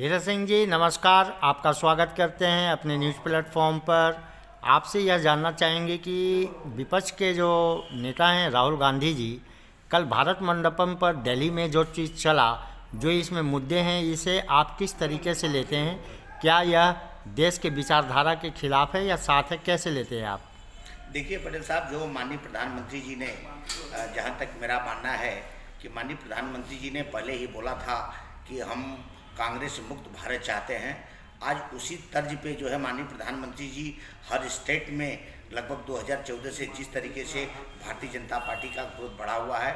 धीरज सिंह जी नमस्कार, आपका स्वागत करते हैं अपने न्यूज़ प्लेटफॉर्म पर। आपसे यह जानना चाहेंगे कि विपक्ष के जो नेता हैं राहुल गांधी जी, कल भारत मंडपम पर दिल्ली में जो चीज़ चला, जो इसमें मुद्दे हैं, इसे आप किस तरीके से लेते हैं? क्या यह देश के विचारधारा के खिलाफ है या साथ है, कैसे लेते हैं आप? देखिए पटेल साहब, जो माननीय प्रधानमंत्री जी ने, जहाँ तक मेरा मानना है कि माननीय प्रधानमंत्री जी ने पहले ही बोला था कि हम कांग्रेस मुक्त भारत चाहते हैं। आज उसी तर्ज पे जो है माननीय प्रधानमंत्री जी हर स्टेट में लगभग 2014 से जिस तरीके से भारतीय जनता पार्टी का ग्रोथ बढ़ा हुआ है,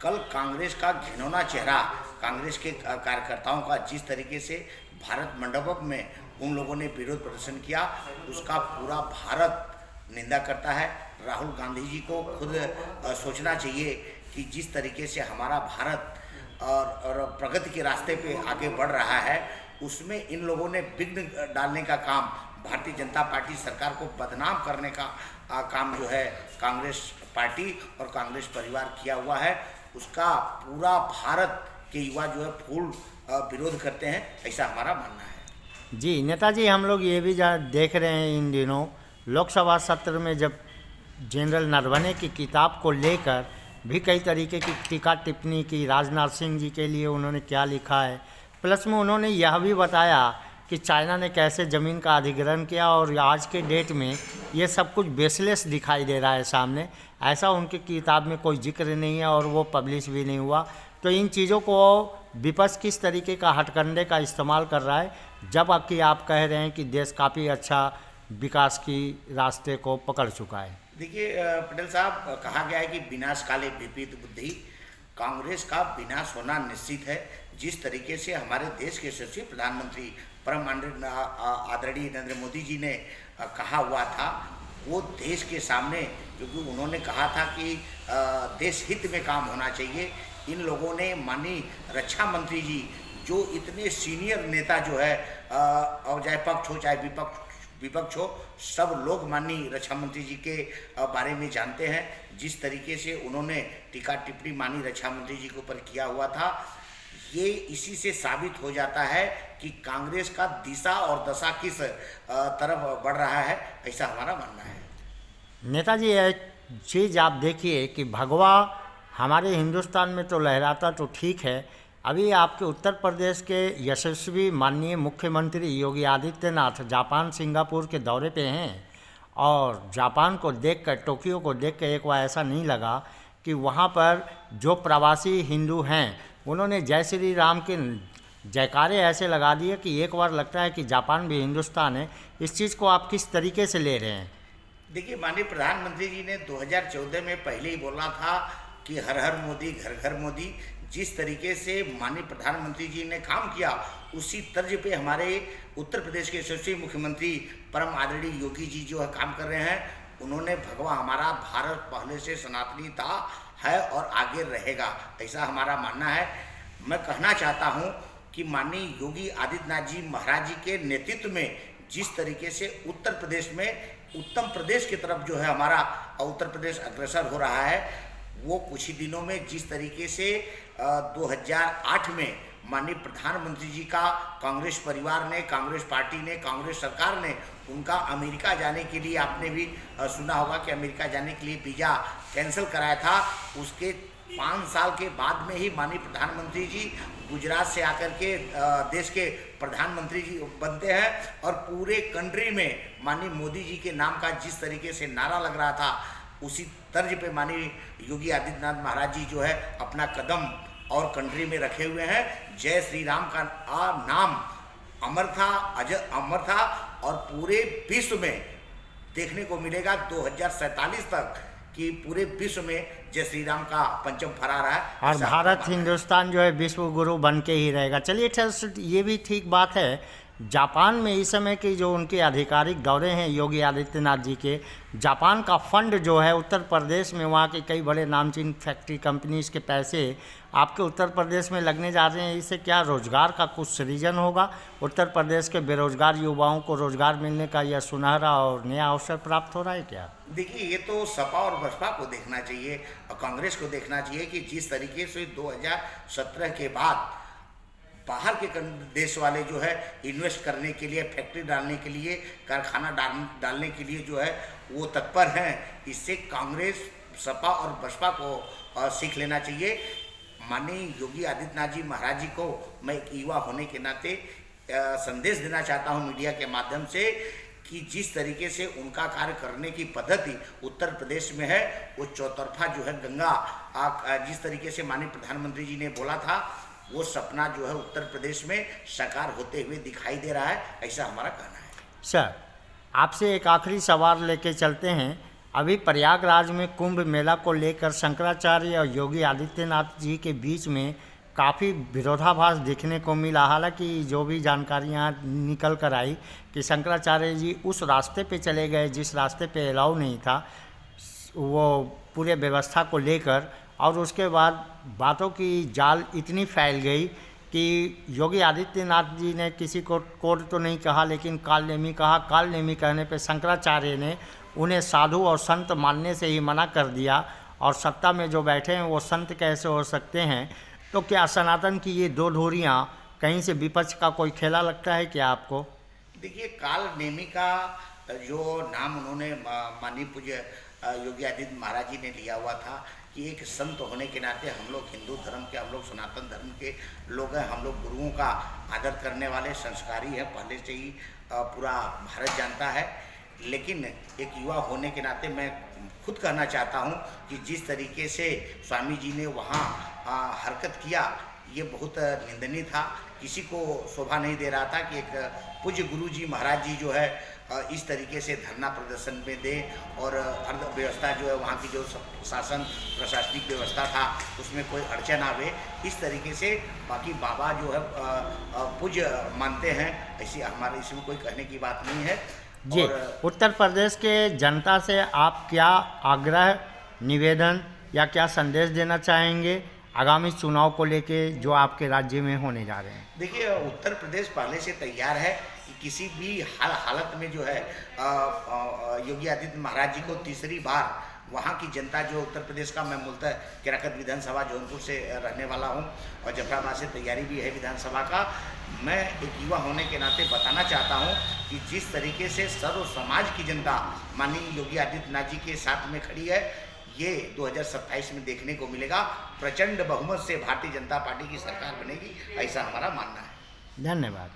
कल कांग्रेस का घिनौना चेहरा, कांग्रेस के कार्यकर्ताओं का जिस तरीके से भारत मंडपम में उन लोगों ने विरोध प्रदर्शन किया, उसका पूरा भारत निंदा करता है। राहुल गांधी जी को खुद सोचना चाहिए कि जिस तरीके से हमारा भारत और प्रगति के रास्ते पे आगे बढ़ रहा है, उसमें इन लोगों ने विघ्न डालने का काम, भारतीय जनता पार्टी सरकार को बदनाम करने का काम जो है कांग्रेस पार्टी और कांग्रेस परिवार किया हुआ है, उसका पूरा भारत के युवा जो है फूल विरोध करते हैं, ऐसा हमारा मानना है। जी नेताजी, हम लोग ये भी देख रहे हैं इन दिनों लोकसभा सत्र में जब जनरल नरवणे की किताब को लेकर भी कई तरीके की टीका टिप्पणी की, राजनाथ सिंह जी के लिए उन्होंने क्या लिखा है, प्लस में उन्होंने यह भी बताया कि चाइना ने कैसे ज़मीन का अधिग्रहण किया और आज के डेट में ये सब कुछ बेसलेस दिखाई दे रहा है सामने। ऐसा उनकी किताब में कोई जिक्र नहीं है और वो पब्लिश भी नहीं हुआ। तो इन चीज़ों को विपक्ष किस तरीके का हथकंडे का इस्तेमाल कर रहा है, जब कि आप कह रहे हैं कि देश काफ़ी अच्छा विकास की रास्ते को पकड़ चुका है? देखिए पटेल साहब, कहा गया है कि विनाश काले विपरीत बुद्धि। कांग्रेस का विनाश होना निश्चित है। जिस तरीके से हमारे देश के यशस्वी प्रधानमंत्री परम आदरणीय नरेंद्र मोदी जी ने कहा हुआ था, वो देश के सामने, क्योंकि उन्होंने कहा था कि देश हित में काम होना चाहिए, इन लोगों ने माननीय रक्षा मंत्री जी, जो इतने सीनियर नेता जो है, और चाहे पक्ष हो चाहे विपक्ष हो, सब लोग माननीय रक्षा मंत्री जी के बारे में जानते हैं। जिस तरीके से उन्होंने टीका टिप्पणी माननीय रक्षा मंत्री जी के ऊपर किया हुआ था, ये इसी से साबित हो जाता है कि कांग्रेस का दिशा और दशा किस तरफ बढ़ रहा है, ऐसा हमारा मानना है। नेताजी, एक चीज़ आप देखिए कि भगवा हमारे हिंदुस्तान में तो लहराता तो ठीक है, अभी आपके उत्तर प्रदेश के यशस्वी माननीय मुख्यमंत्री योगी आदित्यनाथ जापान सिंगापुर के दौरे पे हैं और जापान को देखकर, टोक्यो को देखकर एक बार ऐसा नहीं लगा कि वहाँ पर जो प्रवासी हिंदू हैं उन्होंने जय श्री राम के जयकारे ऐसे लगा दिए कि एक बार लगता है कि जापान भी हिंदुस्तान है। इस चीज़ को आप किस तरीके से ले रहे हैं? देखिए, माननीय प्रधानमंत्री जी ने 2014 में पहले ही बोला था कि हर हर मोदी घर घर मोदी। जिस तरीके से माननीय प्रधानमंत्री जी ने काम किया, उसी तर्ज पे हमारे उत्तर प्रदेश के यशस्वी मुख्यमंत्री परम आदरणीय योगी जी जो है काम कर रहे हैं। उन्होंने भगवा, हमारा भारत पहले से सनातनी था, है और आगे रहेगा, ऐसा हमारा मानना है। मैं कहना चाहता हूँ कि माननीय योगी आदित्यनाथ जी महाराज जी के नेतृत्व में जिस तरीके से उत्तर प्रदेश में उत्तम प्रदेश की तरफ जो है हमारा उत्तर प्रदेश अग्रसर हो रहा है, वो कुछ ही दिनों में जिस तरीके से 2008 में माननीय प्रधानमंत्री जी का कांग्रेस परिवार ने, कांग्रेस पार्टी ने, कांग्रेस सरकार ने उनका अमेरिका जाने के लिए, आपने भी सुना होगा कि अमेरिका जाने के लिए वीज़ा कैंसिल कराया था, उसके 5 साल के बाद में ही माननीय प्रधानमंत्री जी गुजरात से आकर के देश के प्रधानमंत्री जी बनते हैं और पूरे कंट्री में माननीय मोदी जी के नाम का जिस तरीके से नारा लग रहा था, उसी तर्ज पे माननीय योगी आदित्यनाथ महाराज जी जो है अपना कदम और कंट्री में रखे हुए हैं। जय श्री राम का नाम अमर था, अमर था और पूरे विश्व में देखने को मिलेगा 2047 तक कि पूरे विश्व में जय श्री राम का परचम फहरा रहा है और भारत हिंदुस्तान जो है विश्व गुरु बन के ही रहेगा। चलिए, ये भी ठीक बात है। जापान में इस समय की जो उनके आधिकारिक दौरे हैं योगी आदित्यनाथ जी के, जापान का फंड जो है उत्तर प्रदेश में, वहाँ के कई बड़े नामचीन फैक्ट्री कंपनीज के पैसे आपके उत्तर प्रदेश में लगने जा रहे हैं। इससे क्या रोजगार का कुछ सृजन होगा? उत्तर प्रदेश के बेरोजगार युवाओं को रोजगार मिलने का यह सुनहरा और नया अवसर प्राप्त हो रहा है क्या? देखिए, ये तो सपा और बसपा को देखना चाहिए और कांग्रेस को देखना चाहिए कि जिस तरीके से 2017 के बाद बाहर के देश वाले जो है इन्वेस्ट करने के लिए, फैक्ट्री डालने के लिए, कारखाना डालने के लिए जो है वो तत्पर हैं। इससे कांग्रेस, सपा और बसपा को सीख लेना चाहिए। माननीय योगी आदित्यनाथ जी महाराज जी को मैं एक युवा होने के नाते संदेश देना चाहता हूं मीडिया के माध्यम से कि जिस तरीके से उनका कार्य करने की पद्धति उत्तर प्रदेश में है, वो चौतरफा जो है गंगा, जिस तरीके से माननीय प्रधानमंत्री जी ने बोला था, वो सपना जो है उत्तर प्रदेश में साकार होते हुए दिखाई दे रहा है, ऐसा हमारा कहना है। सर, आपसे एक आखिरी सवाल लेके चलते हैं। अभी प्रयागराज में कुंभ मेला को लेकर शंकराचार्य और योगी आदित्यनाथ जी के बीच में काफ़ी विरोधाभास देखने को मिला। हालांकि जो भी जानकारियां निकल कर आई कि शंकराचार्य जी उस रास्ते पे चले गए जिस रास्ते पे अलाउ नहीं था, वो पूरे व्यवस्था को लेकर, और उसके बाद बातों की जाल इतनी फैल गई कि योगी आदित्यनाथ जी ने किसी को कोड तो नहीं कहा, लेकिन कालनेमी कहा। कालनेमी कहने पे शंकराचार्य ने उन्हें साधु और संत मानने से ही मना कर दिया, और सत्ता में जो बैठे हैं वो संत कैसे हो सकते हैं। तो क्या सनातन की ये दो धुरियाँ कहीं से विपक्ष का कोई खेला लगता है क्या आपको? देखिए, कालनेमी का जो नाम उन्होंने माननीय पूज्य योगी आदित्य महाराज जी ने लिया हुआ था कि एक संत होने के नाते हम लोग हिंदू धर्म के, हम लोग सनातन धर्म के लोग हैं, हम लोग गुरुओं का आदर करने वाले संस्कारी हैं, पहले से ही पूरा भारत जानता है। लेकिन एक युवा होने के नाते मैं खुद कहना चाहता हूं कि जिस तरीके से स्वामी जी ने वहां हरकत किया, ये बहुत निंदनीय था। किसी को शोभा नहीं दे रहा था कि एक पूज्य गुरु जी महाराज जी जो है इस तरीके से धरना प्रदर्शन में दे, और अर्थव्यवस्था जो है वहाँ की जो शासन प्रशासनिक व्यवस्था था उसमें कोई अड़चन आवे, इस तरीके से। बाकी बाबा जो है पूज्य मानते हैं, ऐसी हमारे इसमें कोई कहने की बात नहीं है। जी, उत्तर प्रदेश के जनता से आप क्या आग्रह, निवेदन या क्या संदेश देना चाहेंगे आगामी चुनाव को लेके जो आपके राज्य में होने जा रहे हैं? देखिए, उत्तर प्रदेश पहले से तैयार है कि किसी भी हालत में जो है योगी आदित्य महाराज जी को तीसरी बार, वहाँ की जनता जो उत्तर प्रदेश का, मैं मूलतः केराकत विधानसभा जौनपुर से रहने वाला हूँ और जफराबाद से तैयारी भी है विधानसभा का। मैं एक युवा होने के नाते बताना चाहता हूँ कि जिस तरीके से सर्व समाज की जनता माननीय योगी आदित्यनाथ जी के साथ में खड़ी है, ये 2027 में देखने को मिलेगा। प्रचंड बहुमत से भारतीय जनता पार्टी की सरकार बनेगी, ऐसा हमारा मानना है। धन्यवाद।